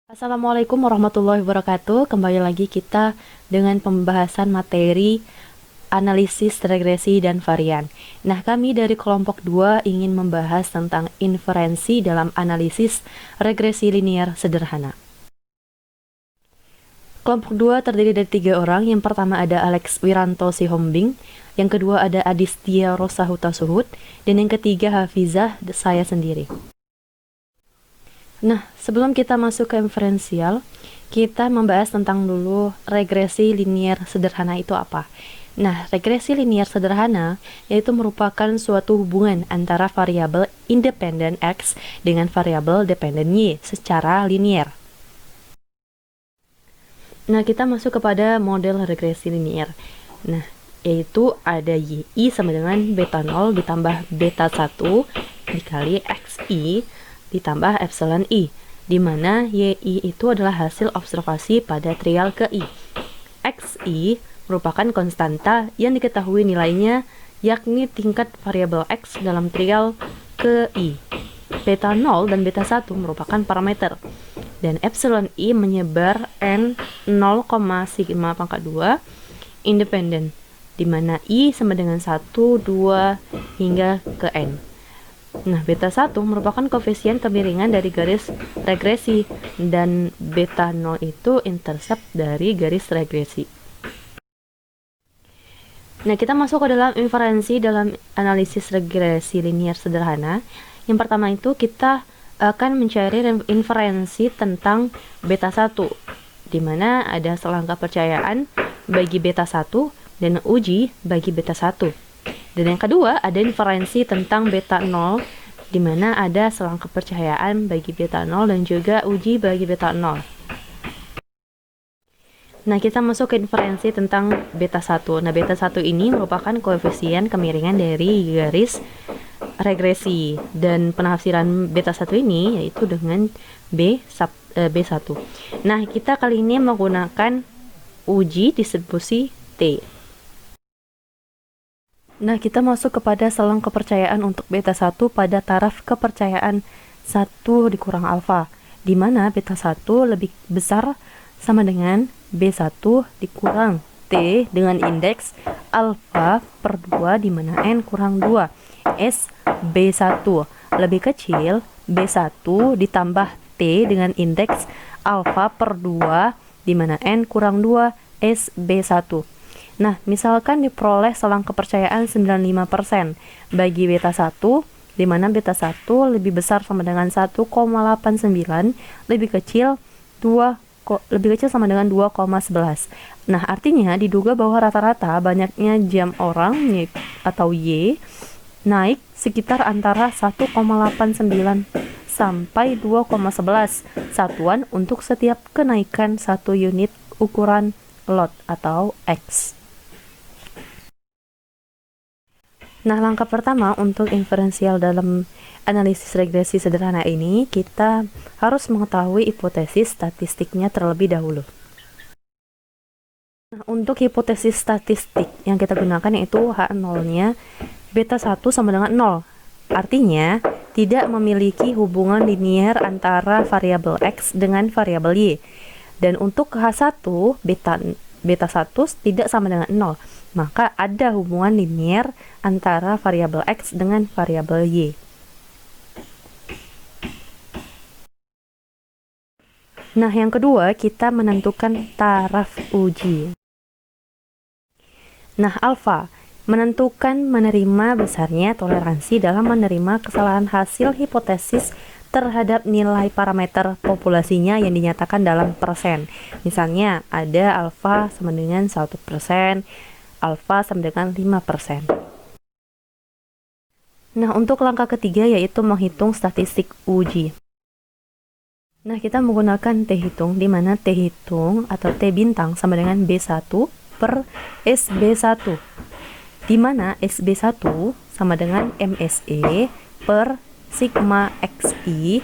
Assalamualaikum warahmatullahi wabarakatuh. Kembali lagi kita dengan pembahasan materi analisis regresi dan varian. Nah, kami dari kelompok 2 ingin membahas tentang inferensi dalam analisis regresi linear sederhana. Kelompok 2 terdiri dari 3 orang. Yang pertama ada Alex Wiranto Sihombing, yang kedua ada Adistia Rosa Huta Suhud, dan yang ketiga Hafizah, saya sendiri. Nah, sebelum kita masuk ke inferensial, kita membahas tentang dulu regresi linear sederhana itu apa. Nah, regresi linear sederhana yaitu merupakan suatu hubungan antara variabel independen X dengan variabel dependen Y secara linear. Nah, kita masuk kepada model regresi linear. Nah, yaitu ada YI sama dengan beta 0 ditambah beta 1 dikali XI ditambah epsilon I, di mana YI itu adalah hasil observasi pada trial ke I. XI merupakan konstanta yang diketahui nilainya, yakni tingkat variabel X dalam trial ke I. Beta 0 dan beta 1 merupakan parameter, dan epsilon I menyebar N 0, sigma pangkat 2 independen, di mana I sama dengan 1, 2, hingga ke N. Nah, beta 1 merupakan koefisien kemiringan dari garis regresi, dan beta 0 itu intercept dari garis regresi. Nah, kita masuk ke dalam inferensi dalam analisis regresi linear sederhana. Yang pertama itu kita akan mencari inferensi tentang beta 1, di mana ada selangkah percayaan bagi beta 1 dan uji bagi beta 1. Dan yang kedua ada inferensi tentang beta 0, di mana ada selang kepercayaan bagi beta 0 dan juga uji bagi beta 0. Nah, kita masuk ke inferensi tentang beta 1. Nah, beta 1 ini merupakan koefisien kemiringan dari garis regresi, dan penafsiran beta 1 ini yaitu dengan B1. Nah, kita kali ini menggunakan uji distribusi T. Nah, kita masuk kepada selang kepercayaan untuk beta 1 pada taraf kepercayaan 1 dikurang alfa, di mana beta 1 lebih besar sama dengan B1 dikurang T dengan indeks alfa per 2, di mana N kurang 2, S B1 lebih kecil B1 ditambah T dengan indeks alfa per 2, di mana N kurang 2, S B1. Nah, misalkan diperoleh selang kepercayaan 95% bagi beta 1, di mana beta 1 lebih besar sama dengan 1,89, lebih kecil sama dengan 2,11. Nah, artinya diduga bahwa rata-rata banyaknya jam orang atau Y naik sekitar antara 1,89 sampai 2,11 satuan untuk setiap kenaikan 1 unit ukuran lot atau X. Nah, langkah pertama untuk inferensial dalam analisis regresi sederhana ini, kita harus mengetahui hipotesis statistiknya terlebih dahulu. Nah, untuk hipotesis statistik yang kita gunakan yaitu H0-nya beta 1 sama dengan 0. Artinya, tidak memiliki hubungan linear antara variabel X dengan variabel Y. Dan untuk H1, beta 1 tidak sama dengan 0. Maka ada hubungan linear antara variabel X dengan variabel Y. Nah, yang kedua, kita menentukan taraf uji. Nah, alfa menentukan menerima besarnya toleransi dalam menerima kesalahan hasil hipotesis terhadap nilai parameter populasinya yang dinyatakan dalam persen. Misalnya, ada alfa sama dengan 1%, alfa sama dengan 5%. Nah, untuk langkah ketiga yaitu menghitung statistik uji. Nah, kita menggunakan T hitung, di mana T hitung atau T bintang sama dengan B1 per SB1, di mana SB1 sama dengan MSE per sigma XI.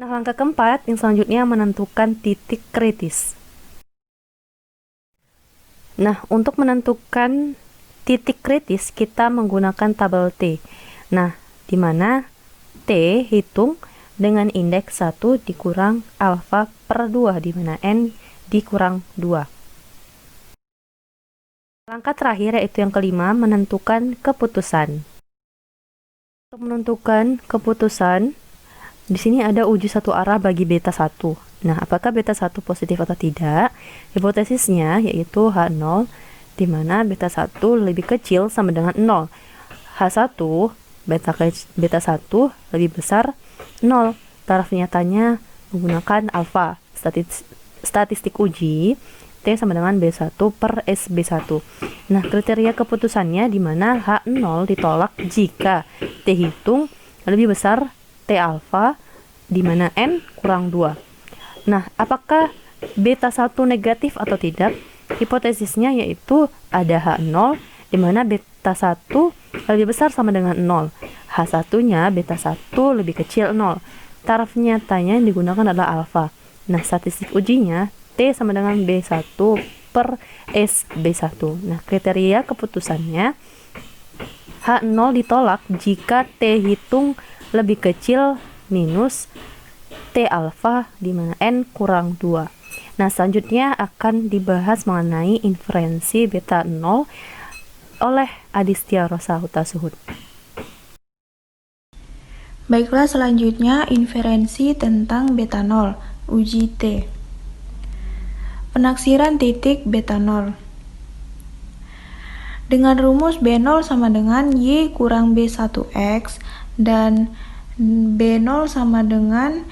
Nah, langkah keempat yang selanjutnya menentukan titik kritis. Nah, untuk menentukan titik kritis kita menggunakan tabel T. Nah, di mana T hitung dengan indeks 1 dikurang alfa per 2, di mana N dikurang 2. Langkah terakhir yaitu yang kelima, menentukan keputusan. Untuk menentukan keputusan, di sini ada uji satu arah bagi beta 1. Nah, apakah beta 1 positif atau tidak? Hipotesisnya yaitu H0, di mana beta 1 lebih kecil sama dengan 0. H1, beta 1 lebih besar 0. Taraf nyatanya menggunakan alfa. Statistik uji T sama dengan B1 per SB1. Nah, kriteria keputusannya di mana H0 ditolak jika T hitung lebih besar T alfa, di mana N kurang 2. Nah, apakah beta 1 negatif atau tidak? Hipotesisnya yaitu ada H0, di mana beta 1 lebih besar sama dengan 0. H1-nya beta 1 lebih kecil 0. Taraf nyatanya yang digunakan adalah alfa. Nah, statistik ujinya T sama dengan B1 per SB1. Nah, kriteria keputusannya H0 ditolak jika T hitung lebih kecil minus T alfa, di mana N kurang 2. Nah, selanjutnya akan dibahas mengenai inferensi beta 0 oleh Adistia Rosa Hutasuhud. Baiklah, selanjutnya inferensi tentang beta 0, uji T. Penaksiran titik beta 0. Dengan rumus B0 sama dengan Y kurang B1X dan B0 sama dengan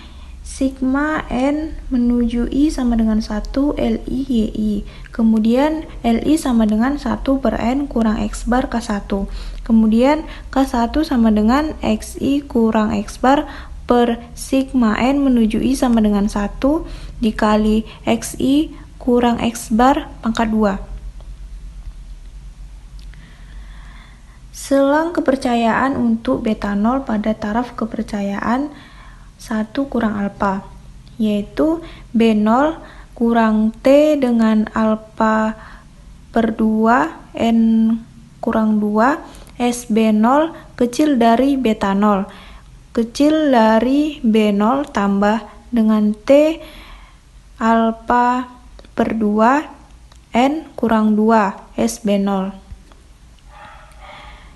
sigma N menuju I sama dengan 1 LI YI. Kemudian LI sama dengan 1 per N kurang X bar K1. Kemudian K1 sama dengan XI kurang X bar per sigma N menuju I sama dengan 1 dikali XI kurang X bar pangkat 2. Selang kepercayaan untuk beta 0 pada taraf kepercayaan 1 kurang alfa, yaitu B0 kurang T dengan alfa per 2 N kurang 2 SB0 kecil dari beta 0 kecil dari B0 tambah dengan T alfa per 2 N kurang 2 SB0.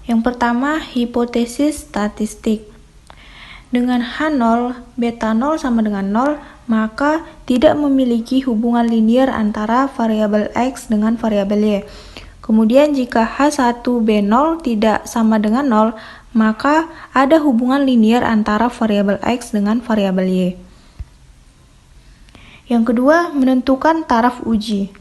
Yang pertama, hipotesis statistik. Dengan H0, beta 0 sama dengan 0, maka tidak memiliki hubungan linier antara variabel X dengan variabel Y. Kemudian jika H1B0 tidak sama dengan 0, maka ada hubungan linier antara variabel X dengan variabel Y. Yang kedua, menentukan taraf uji.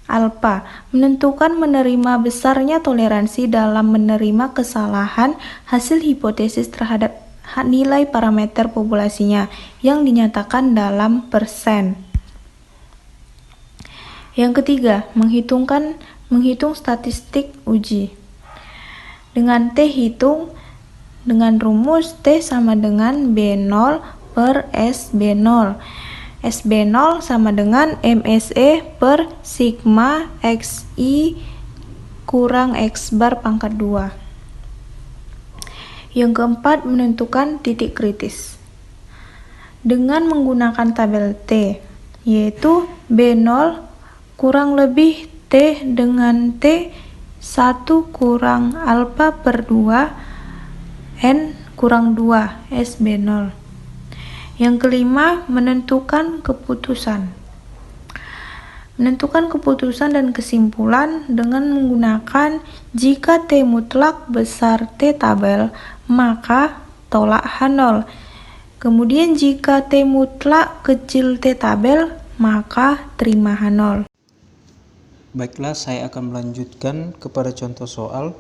Alpha, menentukan menerima besarnya toleransi dalam menerima kesalahan hasil hipotesis terhadap nilai parameter populasinya yang dinyatakan dalam persen. Yang ketiga, menghitung statistik uji. Dengan T hitung dengan rumus T sama dengan B0 per SB0. SB0 sama dengan MSE per sigma XI kurang X bar pangkat 2. Yang keempat, menentukan titik kritis. Dengan menggunakan tabel T, yaitu B0 kurang lebih T dengan T 1 kurang alfa per 2 N kurang 2 SB0. Yang kelima, menentukan keputusan. Menentukan keputusan dan kesimpulan dengan menggunakan jika T mutlak besar T tabel, maka tolak H0. Kemudian jika T mutlak kecil T tabel, maka terima H0. Baiklah, saya akan melanjutkan kepada contoh soal.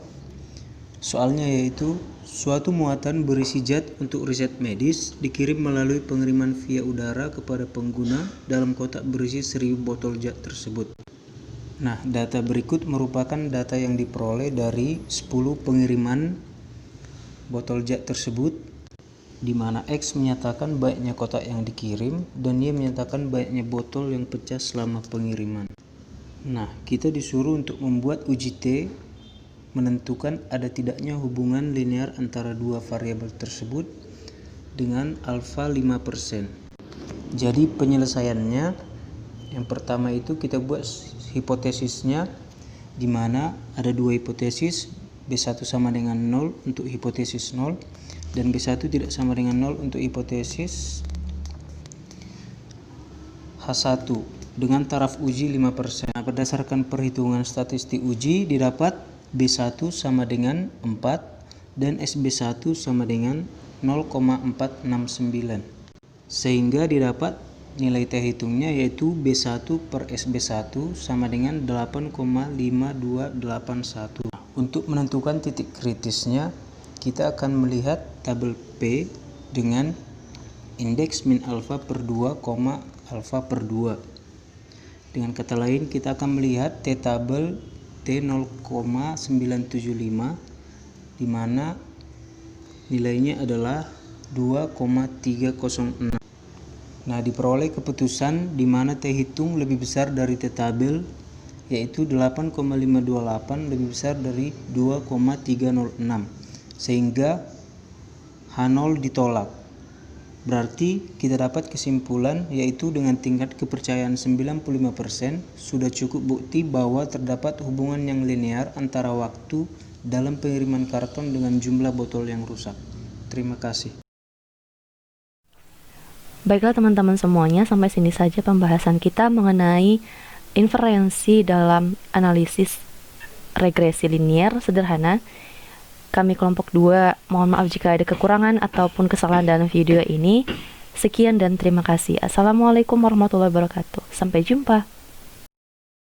Soalnya yaitu, suatu muatan berisi zat untuk riset medis dikirim melalui pengiriman via udara kepada pengguna dalam kotak berisi 1000 botol zat tersebut. Nah, data berikut merupakan data yang diperoleh dari 10 pengiriman botol zat tersebut, di mana X menyatakan banyaknya kotak yang dikirim dan Y menyatakan banyaknya botol yang pecah selama pengiriman. Nah, kita disuruh untuk membuat uji T menentukan ada tidaknya hubungan linear antara dua variabel tersebut dengan alfa 5%. Jadi penyelesaiannya, yang pertama itu kita buat hipotesisnya, di mana ada dua hipotesis, B1 sama dengan 0 untuk hipotesis 0 dan B1 tidak sama dengan 0 untuk hipotesis H1 dengan taraf uji 5%. Nah, berdasarkan perhitungan statistik uji didapat B1 sama dengan 4 dan SB1 sama dengan 0,469, sehingga didapat nilai T hitungnya yaitu B1 per SB1 sama dengan 8,5281. Untuk menentukan titik kritisnya, kita akan melihat tabel P dengan indeks min alfa per 2, alfa per 2. Dengan kata lain, kita akan melihat T tabel T 0,975 di mana nilainya adalah 2,306. Nah, diperoleh keputusan di mana T hitung lebih besar dari T tabel, yaitu 8,528 lebih besar dari 2,306, sehingga H0 ditolak. Berarti kita dapat kesimpulan yaitu dengan tingkat kepercayaan 95% sudah cukup bukti bahwa terdapat hubungan yang linear antara waktu dalam pengiriman karton dengan jumlah botol yang rusak. Terima kasih. Baiklah teman-teman semuanya, sampai sini saja pembahasan kita mengenai inferensi dalam analisis regresi linear sederhana. Kami kelompok 2 mohon maaf jika ada kekurangan ataupun kesalahan dalam video ini. Sekian dan terima kasih. Assalamualaikum warahmatullahi wabarakatuh. Sampai jumpa.